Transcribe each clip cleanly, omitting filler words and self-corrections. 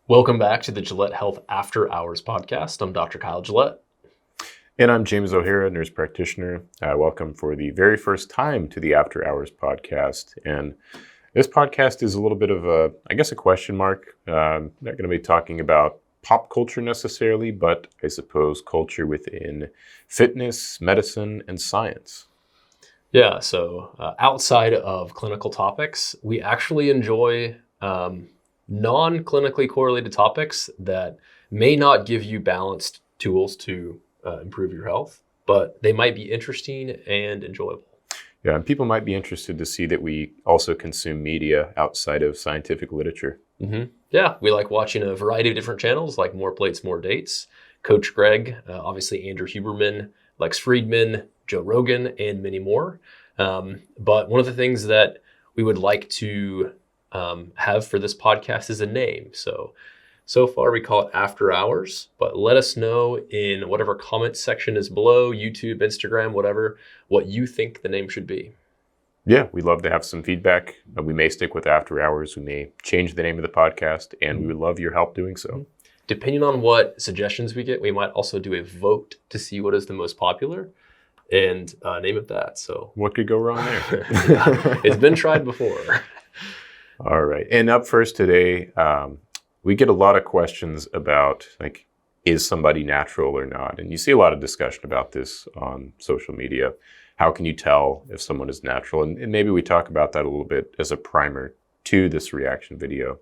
Welcome back to the Gillett Health After Hours podcast. I'm Dr. Kyle Gillett. And I'm James O'Hara, nurse practitioner. Welcome for the very first time to the After Hours podcast. And this podcast is a little bit of a question mark. I'm not going to be talking about pop culture necessarily, but I suppose culture within fitness, medicine, and science. Yeah, so outside of clinical topics, we actually enjoy non-clinically correlated topics that may not give you balanced tools to improve your health, but they might be interesting and enjoyable. Yeah, and people might be interested to see that we also consume media outside of scientific literature. Mm-hmm. Yeah, we like watching a variety of different channels like More Plates, More Dates, Coach Greg, obviously Andrew Huberman, Lex Friedman, Joe Rogan, and many more. But one of the things that we would like to have for this podcast is a name. So far we call it After Hours, but let us know in whatever comment section is below, YouTube, Instagram, whatever, what you think the name should be. Yeah, we'd love to have some feedback. We may stick with After Hours. We may change the name of the podcast, and we would love your help doing so. Depending on what suggestions we get, we might also do a vote to see what is the most popular and name it that. So what could go wrong there? It's been tried before. All right. And up first today, we get a lot of questions about, like, is somebody natural or not? And you see a lot of discussion about this on social media. How can you tell if someone is natural? And maybe we talk about that a little bit as a primer to this reaction video.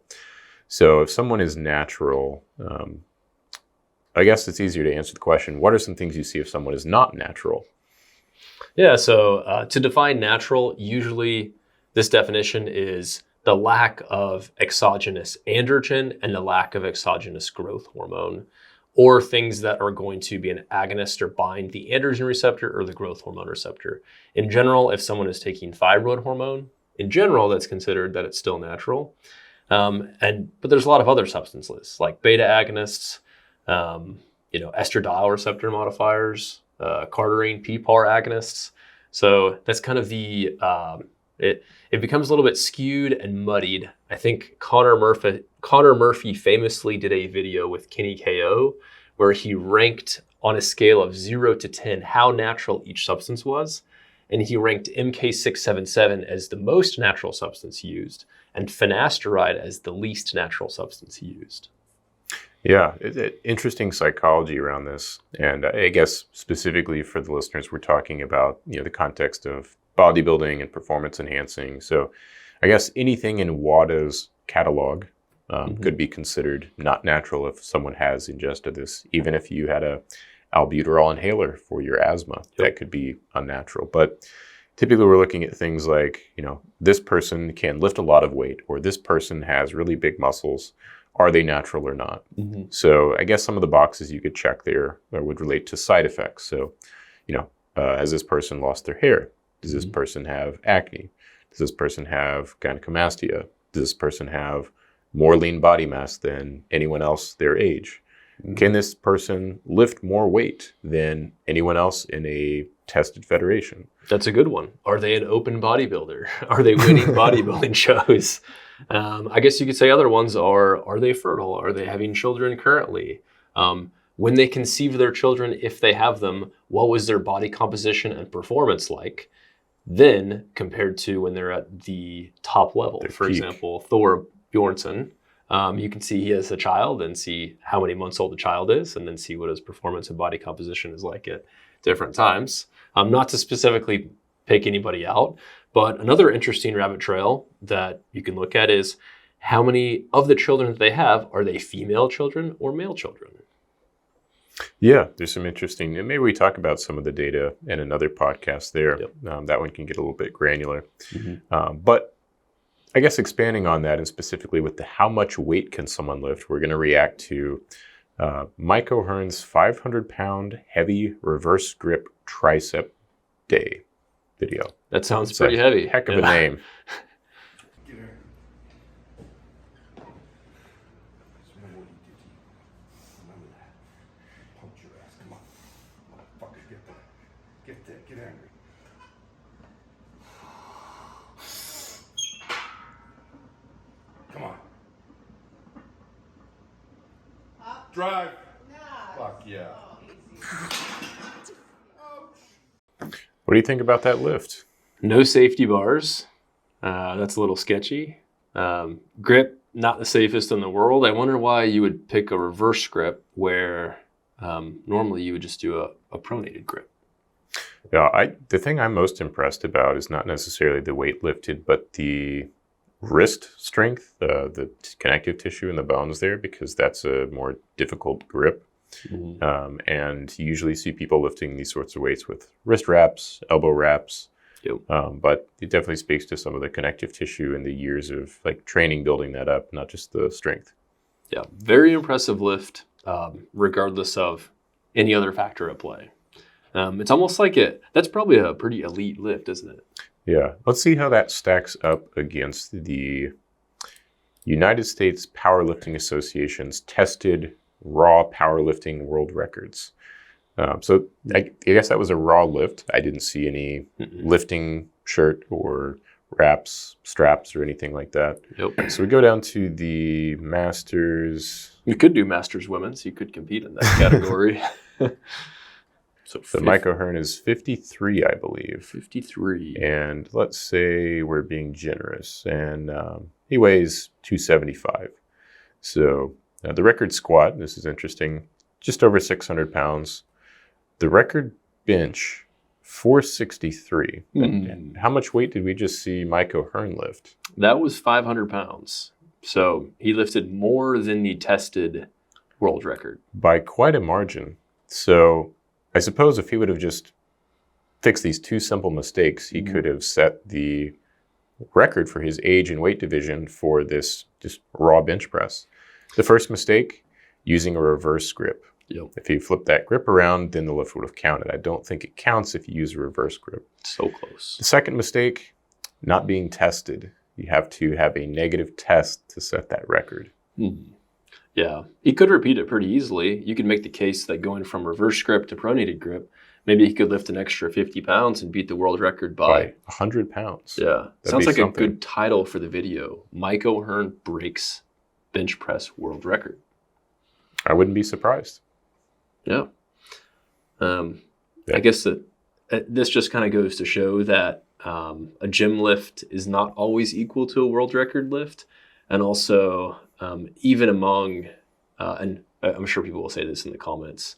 So if someone is natural, I guess it's easier to answer the question, what are some things you see if someone is not natural? Yeah, so to define natural, usually this definition is the lack of exogenous androgen and the lack of exogenous growth hormone, or things that are going to be an agonist or bind the androgen receptor or the growth hormone receptor. In general, if someone is taking thyroid hormone, in general, that's considered that it's still natural. But there's a lot of other substances like beta agonists, estradiol receptor modifiers, cardarine PPAR agonists. So that's kind of the it becomes a little bit skewed and muddied. I think Connor Murphy famously did a video with Kenny KO where he ranked on a scale of 0 to 10 how natural each substance was. And he ranked MK677 as the most natural substance used and finasteride as the least natural substance used. Yeah, interesting psychology around this. And I guess specifically for the listeners, we're talking about, the context of bodybuilding and performance enhancing. So I guess anything in WADA's catalog could be considered not natural if someone has ingested this. Even if you had a albuterol inhaler for your asthma, that could be unnatural. But typically we're looking at things like, this person can lift a lot of weight, or this person has really big muscles. Are they natural or not? Mm-hmm. So I guess some of the boxes you could check there would relate to side effects. So, has this person lost their hair? Does this person have acne? Does this person have gynecomastia? Does this person have more lean body mass than anyone else their age? Mm-hmm. Can this person lift more weight than anyone else in a tested federation? That's a good one. Are they an open bodybuilder? Are they winning bodybuilding shows? I guess you could say other ones are they fertile? Are they having children currently? When they conceive their children, if they have them, what was their body composition and performance like? Then compared to when they're at the top level. For example, Thor Bjornsson, you can see he has a child and see how many months old the child is, and then see what his performance and body composition is like at different times. Not to specifically pick anybody out, but another interesting rabbit trail that you can look at is how many of the children that they have, are they female children or male children? Yeah, there's some interesting, and maybe we talk about some of the data in another podcast there. Yep. That one can get a little bit granular. Mm-hmm. But I guess expanding on that, and specifically with the how much weight can someone lift, we're going to react to Mike O'Hearn's 500-pound heavy reverse grip tricep day video. That sounds pretty heavy. Heck of a name. Get angry. Come on. Drive. Fuck yeah. What do you think about that lift? No safety bars. That's a little sketchy. Grip, not the safest in the world. I wonder why you would pick a reverse grip where normally you would just do a pronated grip. Yeah, the thing I'm most impressed about is not necessarily the weight lifted, but the wrist strength, the connective tissue in the bones there, because that's a more difficult grip. Mm-hmm. And you usually see people lifting these sorts of weights with wrist wraps, elbow wraps. Yep. But it definitely speaks to some of the connective tissue and the years of like training building that up, not just the strength. Yeah, very impressive lift, regardless of any other factor at play. It's almost like that's probably a pretty elite lift, isn't it? Yeah. Let's see how that stacks up against the United States Powerlifting Association's tested raw powerlifting world records. So I guess that was a raw lift. I didn't see any lifting shirt or wraps, straps, or anything like that. Yep. So we go down to the Masters. You could do Masters Women's. You could compete in that category. So Mike O'Hearn is 53, I believe. 53. And let's say we're being generous. And he weighs 275. So the record squat, this is interesting, just over 600 pounds. The record bench, 463. And how much weight did we just see Mike O'Hearn lift? That was 500 pounds. So he lifted more than the tested world record. By quite a margin. So I suppose if he would have just fixed these two simple mistakes, he could have set the record for his age and weight division for this just raw bench press. The first mistake, using a reverse grip. Yep. If you flip that grip around, then the lift would have counted. I don't think it counts if you use a reverse grip. So close. The second mistake, not being tested. You have to have a negative test to set that record. Yeah, he could repeat it pretty easily. You could make the case that going from reverse grip to pronated grip, maybe he could lift an extra 50 pounds and beat the world record by 100 pounds. Yeah, That'd sounds be like something. a good title for the video. Mike O'Hearn breaks bench press world record. I wouldn't be surprised. Yeah. I guess that this just kind of goes to show that a gym lift is not always equal to a world record lift. And also, even among, and I'm sure people will say this in the comments,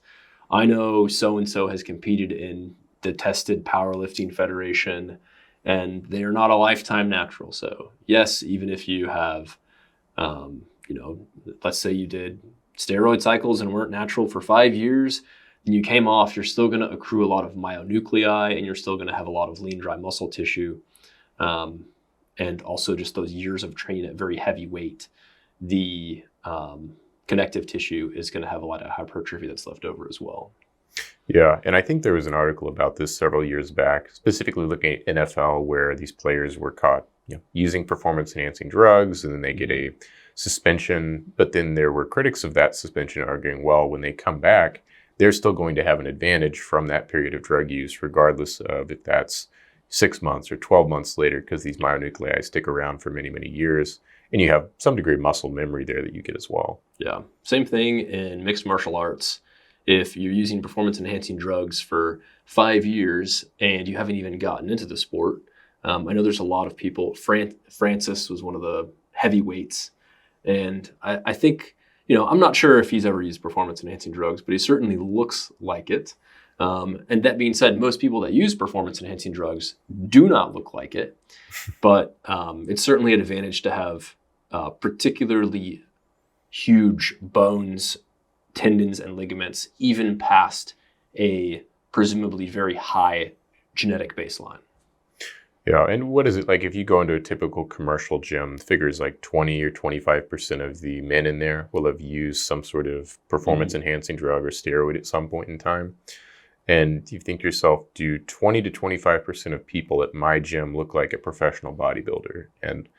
I know so-and-so has competed in the tested powerlifting federation, and they are not a lifetime natural. So yes, even if you have, let's say you did steroid cycles and weren't natural for 5 years, and you came off, you're still going to accrue a lot of myonuclei, and you're still going to have a lot of lean, dry muscle tissue. And also just those years of training at very heavy weight, the connective tissue is going to have a lot of hypertrophy that's left over as well. Yeah, and I think there was an article about this several years back, specifically looking at NFL, where these players were caught using performance-enhancing drugs, and then they get a suspension. But then there were critics of that suspension arguing, well, when they come back, they're still going to have an advantage from that period of drug use, regardless of if that's 6 months or 12 months later, because these myonuclei stick around for many, many years. And you have some degree of muscle memory there that you get as well. Yeah. Same thing in mixed martial arts. If you're using performance-enhancing drugs for 5 years and you haven't even gotten into the sport, I know there's a lot of people. Francis was one of the heavyweights. And I think, I'm not sure if he's ever used performance-enhancing drugs, but he certainly looks like it. And that being said, most people that use performance-enhancing drugs do not look like it. But it's certainly an advantage to have particularly huge bones, tendons, and ligaments, even past a presumably very high genetic baseline. Yeah, and what is it like if you go into a typical commercial gym, figures like 20 or 25% of the men in there will have used some sort of performance-enhancing drug or steroid at some point in time. And you think to yourself, do 20 to 25% of people at my gym look like a professional bodybuilder? And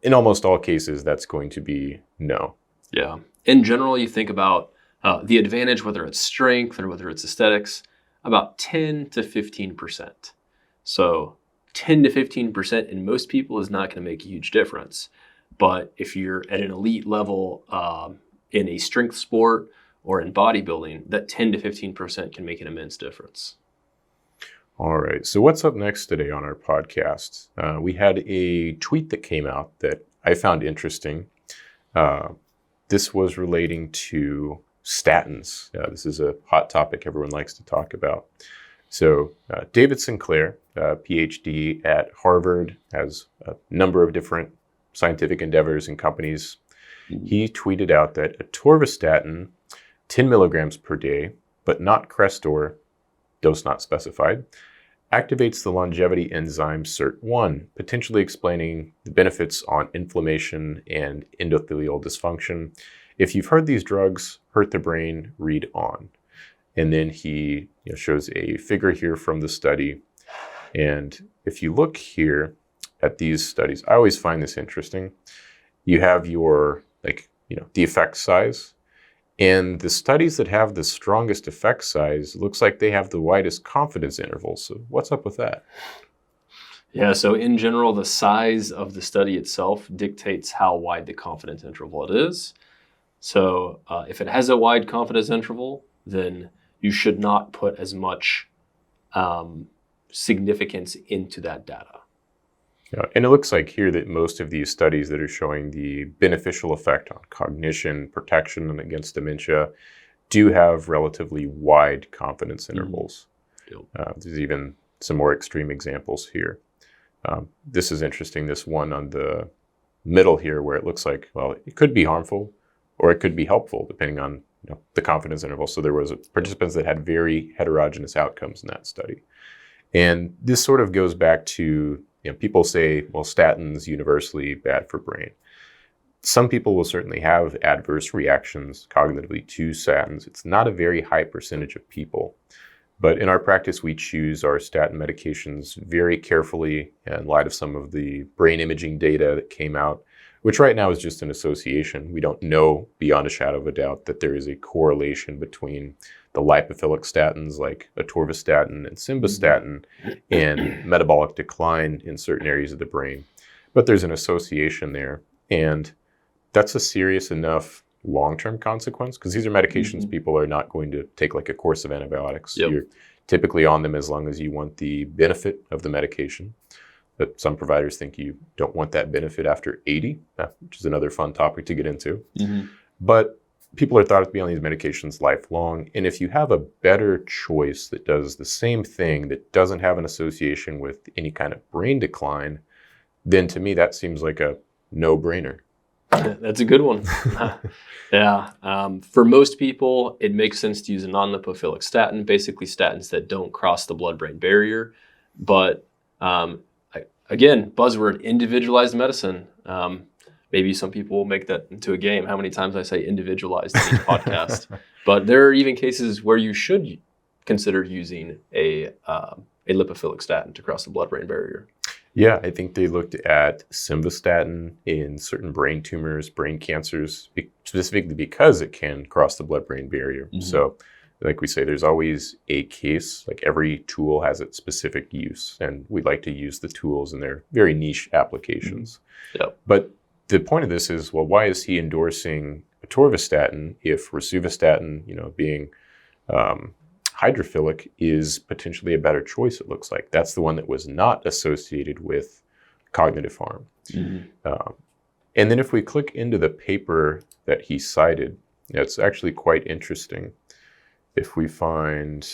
in almost all cases, that's going to be no. Yeah. In general, you think about the advantage, whether it's strength or whether it's aesthetics, about 10 to 15%. So 10 to 15% in most people is not going to make a huge difference. But if you're at an elite level in a strength sport or in bodybuilding, that 10 to 15% can make an immense difference. All right. So what's up next today on our podcast? We had a tweet that came out that I found interesting. This was relating to statins. This is a hot topic everyone likes to talk about. So David Sinclair, PhD at Harvard, has a number of different scientific endeavors and companies. He tweeted out that atorvastatin, 10 milligrams per day, but not Crestor, dose not specified, activates the longevity enzyme SIRT1, potentially explaining the benefits on inflammation and endothelial dysfunction. If you've heard these drugs hurt the brain, read on. And then he shows a figure here from the study. And if you look here at these studies, I always find this interesting. You have your, the effect size. And the studies that have the strongest effect size looks like they have the widest confidence intervals. So what's up with that? Yeah, so in general, the size of the study itself dictates how wide the confidence interval it is. So if it has a wide confidence interval, then you should not put as much significance into that data. And it looks like here that most of these studies that are showing the beneficial effect on cognition, protection, and against dementia do have relatively wide confidence intervals. There's even some more extreme examples here. This is interesting, this one on the middle here where it looks like, well, it could be harmful or it could be helpful depending on the confidence interval. So there was participants that had very heterogeneous outcomes in that study. And this sort of goes back to people say, well, statins universally bad for brain. Some people will certainly have adverse reactions cognitively to statins. It's not a very high percentage of people. But in our practice, we choose our statin medications very carefully in light of some of the brain imaging data that came out, which right now is just an association. We don't know beyond a shadow of a doubt that there is a correlation between the lipophilic statins like atorvastatin and simvastatin and metabolic decline in certain areas of the brain. But there's an association there. And that's a serious enough long-term consequence because these are medications people are not going to take like a course of antibiotics. Yep. You're typically on them as long as you want the benefit of the medication. But some providers think you don't want that benefit after 80, which is another fun topic to get into. But people are thought to be on these medications lifelong. And if you have a better choice that does the same thing, that doesn't have an association with any kind of brain decline, then to me, that seems like a no-brainer. That's a good one. Yeah. For most people, it makes sense to use a non-lipophilic statin, basically statins that don't cross the blood-brain barrier. But again, buzzword, individualized medicine. Maybe some people will make that into a game. How many times I say individualized in each podcast. But there are even cases where you should consider using a lipophilic statin to cross the blood-brain barrier. Yeah, I think they looked at simvastatin in certain brain tumors, brain cancers, specifically because it can cross the blood-brain barrier. So like we say, there's always a case, like every tool has its specific use, and we like to use the tools in their very niche applications. But the point of this is, well, why is he endorsing atorvastatin if rosuvastatin, being hydrophilic, is potentially a better choice, it looks like. That's the one that was not associated with cognitive harm. And then if we click into the paper that he cited, it's actually quite interesting. If we find,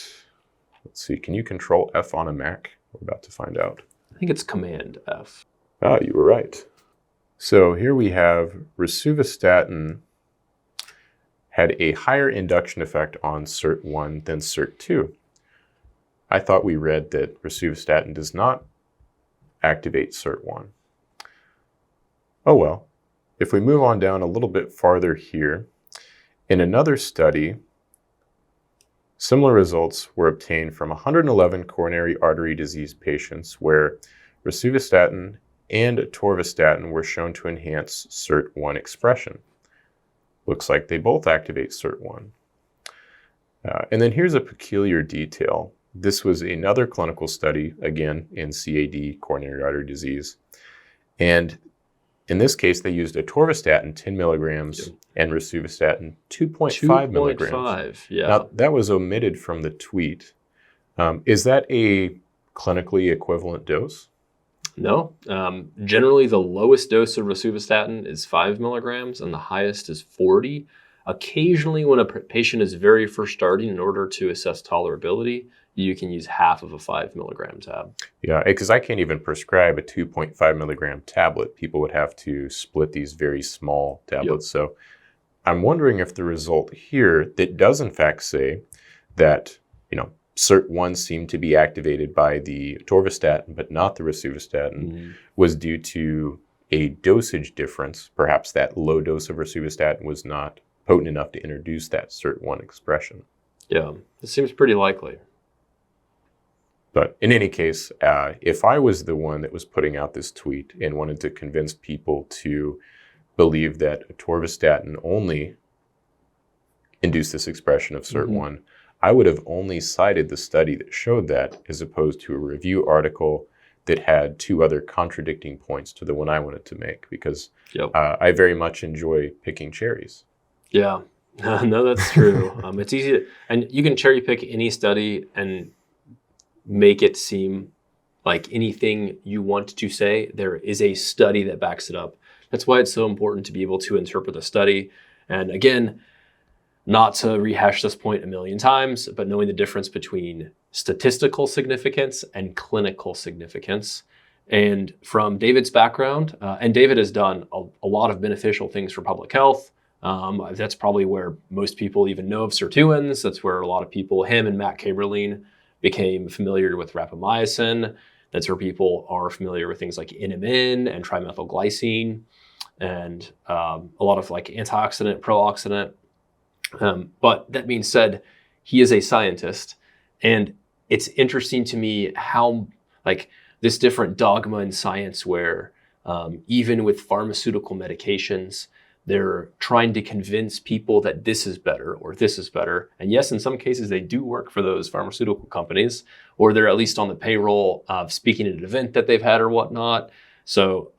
let's see, can you control F on a Mac? We're about to find out. I think it's Command F. Ah, you were right. So here we have rosuvastatin had a higher induction effect on SIRT1 than SIRT2. I thought we read that rosuvastatin does not activate SIRT1. Oh well. If we move on down a little bit farther here, in another study, similar results were obtained from 111 coronary artery disease patients where rosuvastatin and atorvastatin were shown to enhance SIRT1 expression. Looks like they both activate SIRT1. And then here's a peculiar detail. This was another clinical study, again, in CAD, coronary artery disease. And in this case, they used atorvastatin 10 milligrams and rosuvastatin 2.5 milligrams. 2.5, yeah. Now, that was omitted from the tweet. Is that a clinically equivalent dose? No. Generally, the lowest dose of rosuvastatin is 5 milligrams and the highest is 40. Occasionally, when a patient is very first starting, in order to assess tolerability, you can use half of a 5 milligram tab. Yeah, because I can't even prescribe a 2.5 milligram tablet. People would have to split these very small tablets. Yep. So I'm wondering if the result here that does in fact say that, SIRT1 seemed to be activated by the atorvastatin, but not the rosuvastatin, was due to a dosage difference. Perhaps that low dose of rosuvastatin was not potent enough to introduce that SIRT1 expression. Yeah, it seems pretty likely. But in any case, if I was the one that was putting out this tweet and wanted to convince people to believe that atorvastatin only induced this expression of SIRT1, I would have only cited the study that showed that, as opposed to a review article that had two other contradicting points to the one I wanted to make, because I very much enjoy picking cherries. Yeah, no, that's true. It's easy and you can cherry pick any study and make it seem like anything you want to say. There is a study that backs it up. That's why it's so important to be able to interpret the study. And again, not to rehash this point a million times, but knowing the difference between statistical significance and clinical significance. And from David's background, and David has done a lot of beneficial things for public health. That's probably where most people even know of sirtuins. That's where a lot of people, him and Matt Kaberlein, became familiar with rapamycin. That's where people are familiar with things like NMN and trimethylglycine and a lot of like antioxidant, pro-oxidant. But that being said, he is a scientist, and it's interesting to me how like this different dogma in science where even with pharmaceutical medications, they're trying to convince people that this is better or this is better. And yes, in some cases they do work for those pharmaceutical companies, or they're at least on the payroll of speaking at an event that they've had or whatnot. So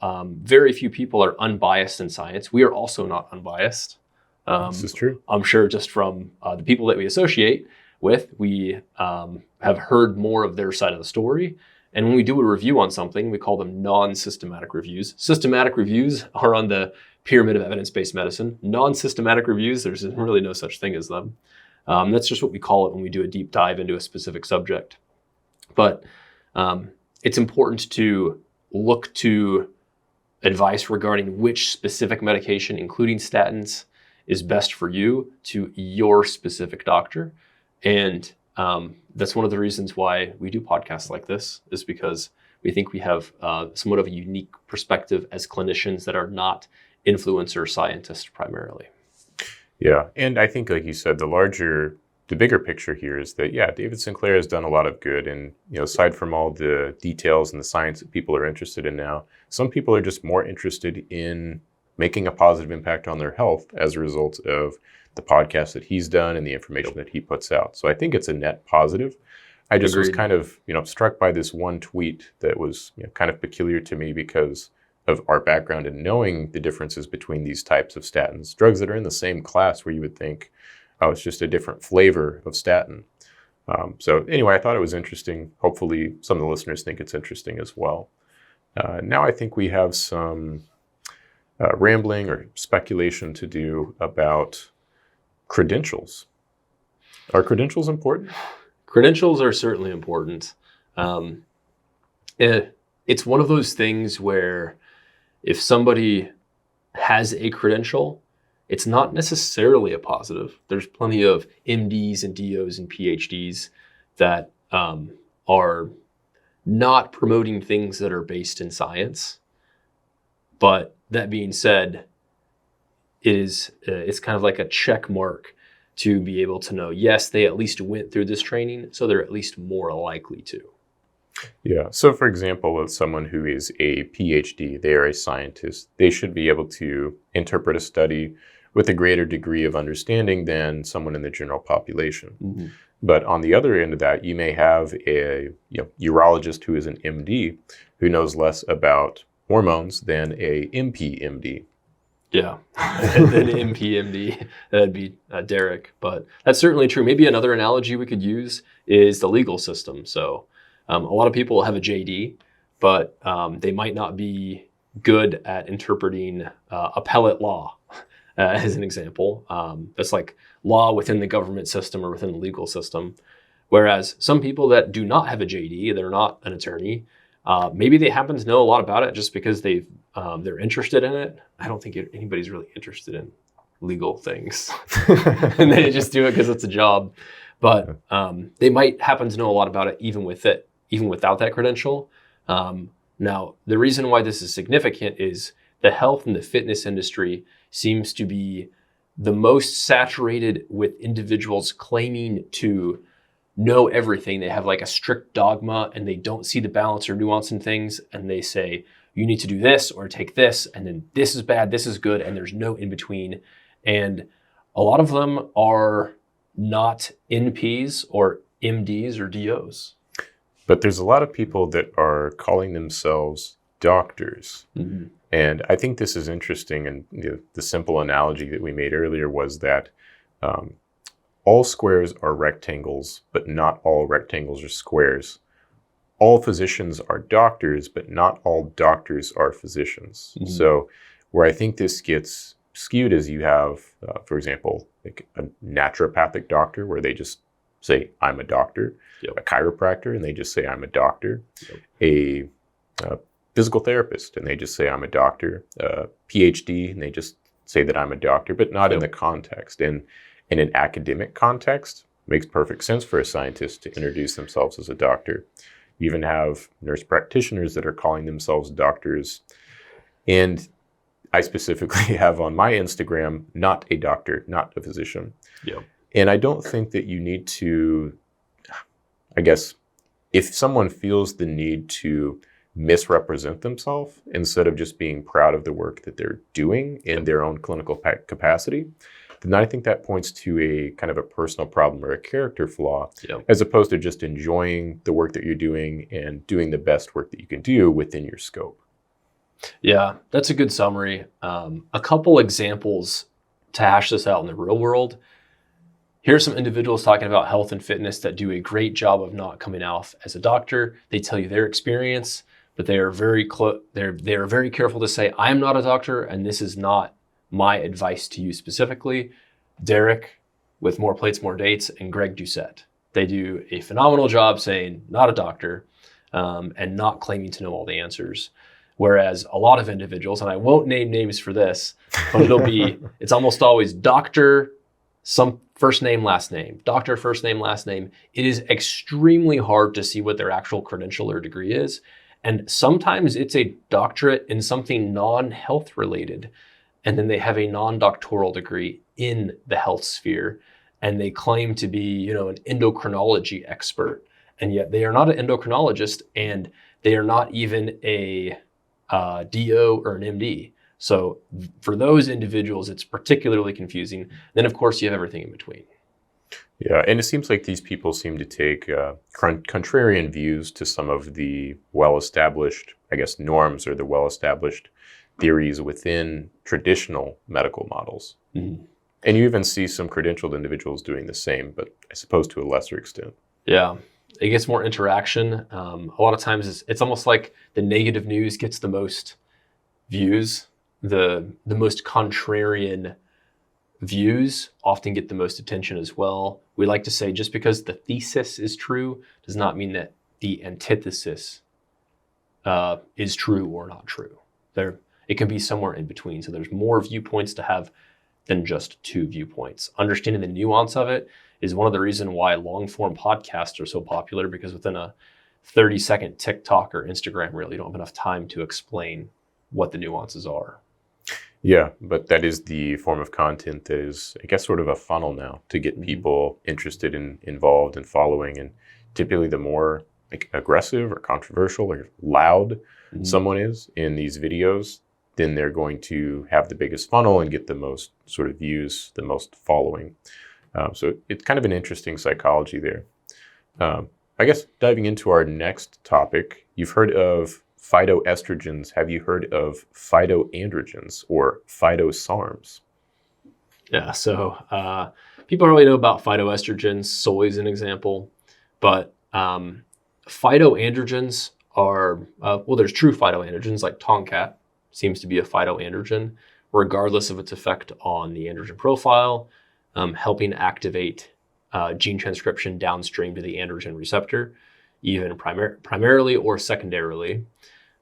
very few people are unbiased in science. We are also not unbiased. This is true. I'm sure just from the people that we associate with, we have heard more of their side of the story. And when we do a review on something, we call them non-systematic reviews. Systematic reviews are on the pyramid of evidence-based medicine. Non-systematic reviews, there's really no such thing as them. That's just what we call it when we do a deep dive into a specific subject. But it's important to look to advice regarding which specific medication, including statins, is best for you to your specific doctor. And that's one of the reasons why we do podcasts like this, is because we think we have somewhat of a unique perspective as clinicians that are not influencer scientists primarily. Yeah, and I think, like you said, the bigger picture here is that, David Sinclair has done a lot of good. And, aside from all the details and the science that people are interested in now, some people are just more interested in making a positive impact on their health as a result of the podcast that he's done and the information that he puts out. So I think it's a net positive. I just was kind of, struck by this one tweet that was kind of peculiar to me because of our background and knowing the differences between these types of statins, drugs that are in the same class where you would think, oh, it's just a different flavor of statin. So anyway, I thought it was interesting. Hopefully some of the listeners think it's interesting as well. Now I think we have some rambling or speculation to do about credentials. Are credentials important? Credentials are certainly important. It's one of those things where if somebody has a credential, it's not necessarily a positive. There's plenty of MDs and DOs and PhDs that are not promoting things that are based in science. But that being said, it's kind of like a check mark to be able to know, yes, they at least went through this training, so they're at least more likely to. Yeah. So for example, with someone who is a PhD, they are a scientist, they should be able to interpret a study with a greater degree of understanding than someone in the general population. Mm-hmm. But on the other end of that, you may have a urologist who is an MD who knows less about hormones than a MP.MD. Yeah, an MPMD, that'd be Derek. But that's certainly true. Maybe another analogy we could use is the legal system. So a lot of people have a JD, but they might not be good at interpreting appellate law, as an example. That's like law within the government system or within the legal system. Whereas some people that do not have a JD, they're not an attorney, maybe they happen to know a lot about it just because they're interested in it. I don't think anybody's really interested in legal things, and they just do it because it's a job. But they might happen to know a lot about it even without that credential. Now, the reason why this is significant is the health and the fitness industry seems to be the most saturated with individuals claiming to know everything. They have like a strict dogma and they don't see the balance or nuance in things. And they say, you need to do this or take this. And then this is bad, this is good. And there's no in between. And a lot of them are not NPs or MDs or DOs. But there's a lot of people that are calling themselves doctors. Mm-hmm. And I think this is interesting. And the simple analogy that we made earlier was that all squares are rectangles, but not all rectangles are squares. All physicians are doctors, but not all doctors are physicians. Mm-hmm. So where I think this gets skewed is you have, for example, like a naturopathic doctor where they just say, I'm a doctor. Yep. A chiropractor, and they just say, I'm a doctor. Yep. A physical therapist, and they just say, I'm a doctor. A PhD, and they just say that I'm a doctor, but not in the context. And in an academic context, it makes perfect sense for a scientist to introduce themselves as a doctor. You even have nurse practitioners that are calling themselves doctors. And I specifically have on my Instagram, not a doctor, not a physician. Yeah. And I don't think that you need to, I guess, if someone feels the need to misrepresent themselves instead of just being proud of the work that they're doing in their own clinical capacity, then I think that points to a kind of a personal problem or a character flaw, as opposed to just enjoying the work that you're doing and doing the best work that you can do within your scope. Yeah, that's a good summary. A couple examples to hash this out in the real world. Here's some individuals talking about health and fitness that do a great job of not coming out as a doctor. They tell you their experience, but they are very they're very careful to say, I'm not a doctor, and this is not my advice to you specifically. Derek with More Plates, More Dates, and Greg Doucette. They do a phenomenal job saying, not a doctor, and not claiming to know all the answers. Whereas a lot of individuals, and I won't name names for this, but it's almost always doctor, some first name, last name, doctor, first name, last name. It is extremely hard to see what their actual credential or degree is. And sometimes it's a doctorate in something non-health related. And then they have a non-doctoral degree in the health sphere. And they claim to be, an endocrinology expert. And yet they are not an endocrinologist, and they are not even a DO or an MD. So for those individuals, it's particularly confusing. Then, of course, you have everything in between. Yeah, and it seems like these people seem to take contrarian views to some of the well-established, norms or the well-established theories within traditional medical models. Mm-hmm. And you even see some credentialed individuals doing the same, but I suppose to a lesser extent. Yeah, it gets more interaction. A lot of times it's almost like the negative news gets the most views. The most contrarian views often get the most attention as well. We like to say just because the thesis is true does not mean that the antithesis is true or not true. It can be somewhere in between. So there's more viewpoints to have than just two viewpoints. Understanding the nuance of it is one of the reasons why long form podcasts are so popular, because within a 30-second TikTok or Instagram reel, you don't have enough time to explain what the nuances are. Yeah, but that is the form of content that is, sort of a funnel now to get people interested in, involved and following. And typically the more aggressive or controversial or loud someone is in these videos, then they're going to have the biggest funnel and get the most sort of views, the most following. So it's kind of an interesting psychology there. Diving into our next topic, you've heard of phytoestrogens. Have you heard of phytoandrogens or phytosarms? Yeah, so people really know about phytoestrogens. Soy is an example, but phytoandrogens are, there's true phytoandrogens like Tomcat seems to be a phytoandrogen, regardless of its effect on the androgen profile, helping activate gene transcription downstream to the androgen receptor, even primarily or secondarily.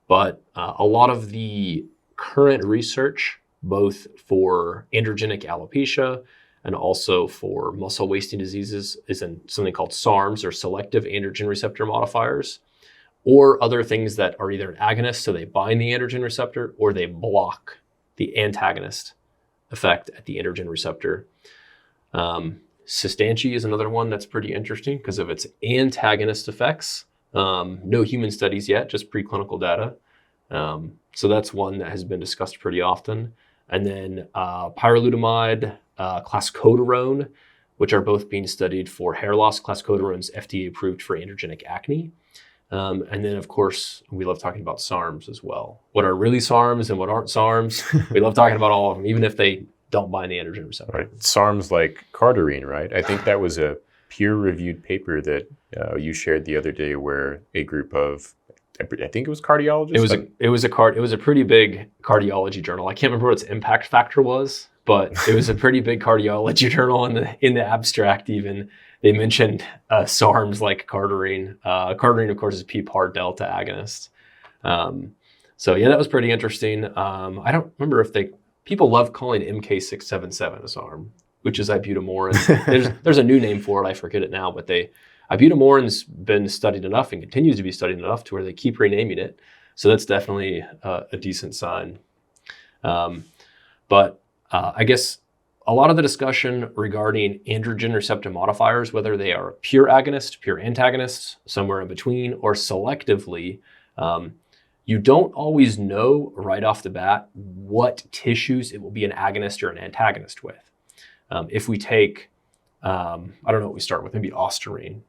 But a lot of the current research, both for androgenic alopecia and also for muscle wasting diseases, is in something called SARMs, or selective androgen receptor modifiers, or other things that are either an agonist, so they bind the androgen receptor, or they block the antagonist effect at the androgen receptor. Cystanchi is another one that's pretty interesting because of its antagonist effects. No human studies yet, just preclinical data. So that's one that has been discussed pretty often. And then pyrolutamide, clascoterone, which are both being studied for hair loss. Clascoterone's FDA approved for androgenic acne. And then, of course, we love talking about SARMs as well. What are really SARMs and what aren't SARMs? We love talking about all of them, even if they don't bind the androgen receptor. Right. SARMs like cardarine, right? I think that was a peer-reviewed paper that you shared the other day, where a group of, I think it was cardiologists. It was a pretty big cardiology journal. I can't remember what its impact factor was, but it was a pretty big cardiology journal. In the abstract, even they mentioned SARMs like cardarine. Cardarine, of course, is PPAR delta agonist. So yeah, that was pretty interesting. I don't remember if people love calling MK677 a SARM, which is ibutamorin. There's a new name for it. I forget it now, but ibutamorin's been studied enough and continues to be studied enough to where they keep renaming it. So that's definitely a decent sign. But I guess a lot of the discussion regarding androgen receptor modifiers, whether they are pure agonists, pure antagonists, somewhere in between, or selectively, you don't always know right off the bat what tissues it will be an agonist or an antagonist with. If we take, I don't know what we start with, maybe ostarine.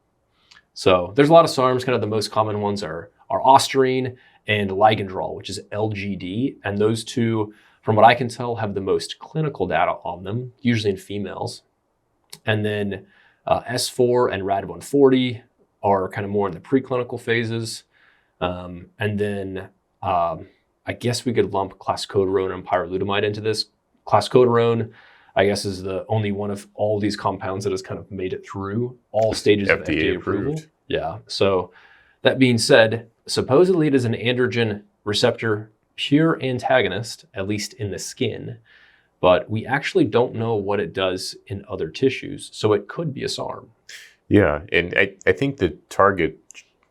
So there's a lot of SARMs. Kind of the most common ones are ostarine and ligandrol, which is LGD. And those two, from what I can tell, have the most clinical data on them, usually in females. And then S4 and RAD140 are kind of more in the preclinical phases. And then I guess we could lump clascoterone and pyrolutamide into this. Clascoterone, I guess, is the only one of all these compounds that has kind of made it through all stages of FDA approval. Yeah. So that being said, supposedly it is an androgen receptor pure antagonist, at least in the skin, but we actually don't know what it does in other tissues. So it could be a SARM. Yeah. And I think the target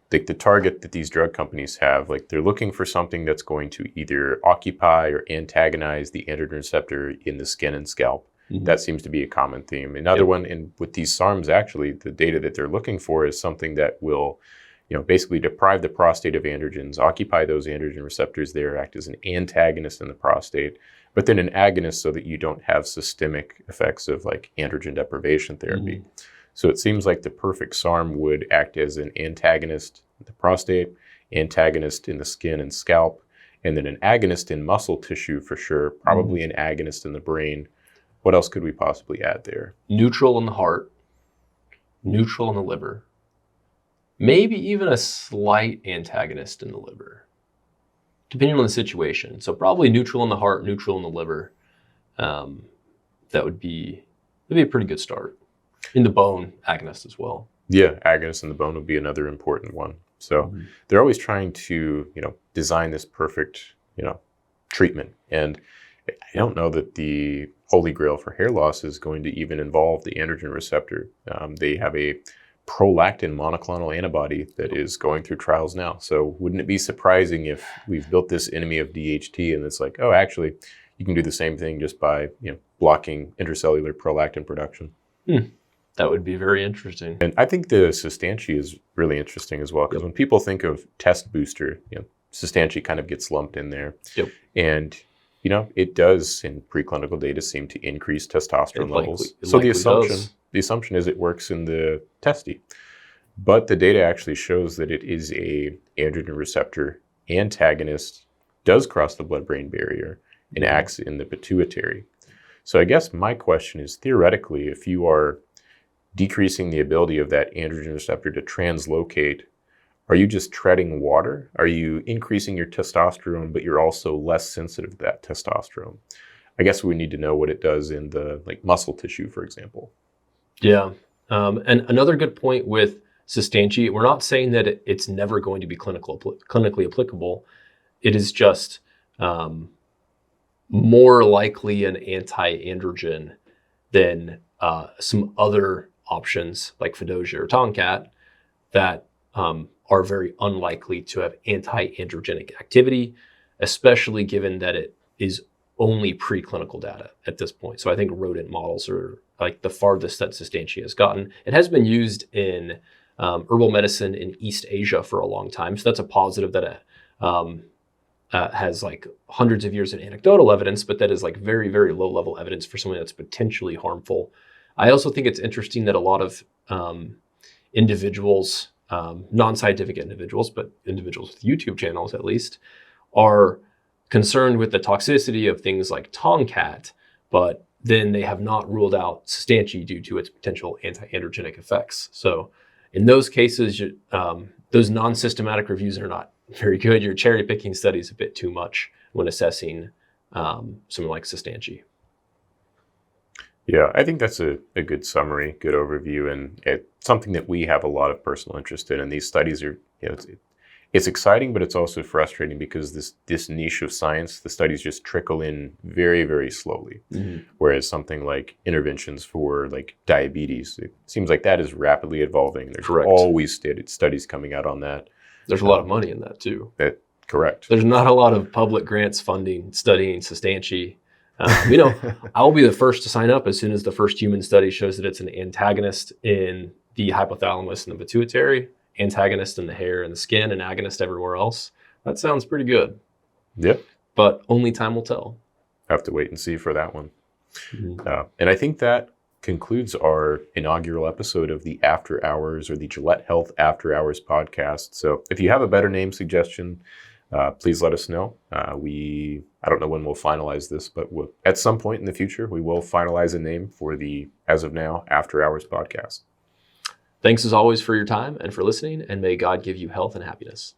that these drug companies have, like, they're looking for something that's going to either occupy or antagonize the androgen receptor in the skin and scalp. Mm-hmm. That seems to be a common theme. Another one with these SARMs, actually, the data that they're looking for is something that will, basically deprive the prostate of androgens, occupy those androgen receptors there, act as an antagonist in the prostate, but then an agonist so that you don't have systemic effects of like androgen deprivation therapy. Mm-hmm. So it seems like the perfect SARM would act as an antagonist in the prostate, antagonist in the skin and scalp, and then an agonist in muscle tissue for sure, probably an agonist in the brain. What else could we possibly add there? Neutral in the heart, neutral in the liver, maybe even a slight antagonist in the liver, depending on the situation. So probably neutral in the heart, neutral in the liver. That'd be a pretty good start. In the bone, agonist as well. Yeah, agonist in the bone would be another important one. So they're always trying to, design this perfect, treatment. And I don't know that the holy grail for hair loss is going to even involve the androgen receptor. They have a prolactin monoclonal antibody that is going through trials now. So wouldn't it be surprising if we've built this enemy of DHT and it's like, oh, actually, you can do the same thing just by blocking intracellular prolactin production. That would be very interesting. And I think the Cystanchi is really interesting as well, because when people think of test booster, Cystanchi kind of gets lumped in there. Yep. And it does, in preclinical data, seem to increase testosterone levels. So the assumption is it works in the testy. But the data actually shows that it is a androgen receptor antagonist does cross the blood-brain barrier and acts in the pituitary. So I guess my question is, theoretically, if you are decreasing the ability of that androgen receptor to translocate, are you just treading water? Are you increasing your testosterone, but you're also less sensitive to that testosterone? I guess we need to know what it does in the muscle tissue, for example. Yeah. And another good point with Sustanchi, we're not saying that it's never going to be clinically applicable. It is just more likely an anti-androgen than some other options like Fedosia or Tomcat that are very unlikely to have anti-androgenic activity, especially given that it is only preclinical data at this point. So I think rodent models are like the farthest that Sustanchi has gotten. It has been used in herbal medicine in East Asia for a long time. So that's a positive that it has like hundreds of years of anecdotal evidence, but that is like very, very low level evidence for something that's potentially harmful. I also think it's interesting that a lot of individuals, non-scientific individuals, but individuals with YouTube channels at least, are concerned with the toxicity of things like Tomcat, but then they have not ruled out Sustanchi due to its potential anti-androgenic effects. So in those cases, those non-systematic reviews are not very good. You're cherry picking studies a bit too much when assessing something like Sustanchi. Yeah, I think that's a good summary, good overview, and it's something that we have a lot of personal interest in. And these studies are, it's exciting, but it's also frustrating because this niche of science, the studies just trickle in very, very slowly. Mm-hmm. Whereas something like interventions for like diabetes, it seems like that is rapidly evolving. There's always studies coming out on that. There's a lot of money in that too. Correct. There's not a lot of public grants funding studying Sustanchi. I'll be the first to sign up as soon as the first human study shows that it's an antagonist in the hypothalamus and the pituitary, antagonist in the hair and the skin, and agonist everywhere else. That sounds pretty good. Yeah. But only time will tell. Have to wait and see for that one. Mm-hmm. And I think that concludes our inaugural episode of the After Hours or the Gillett Health After Hours podcast. So if you have a better name suggestion, please let us know. I don't know when we'll finalize this, but at some point in the future, we will finalize a name for the, as of now, After Hours podcast. Thanks as always for your time and for listening, and may God give you health and happiness.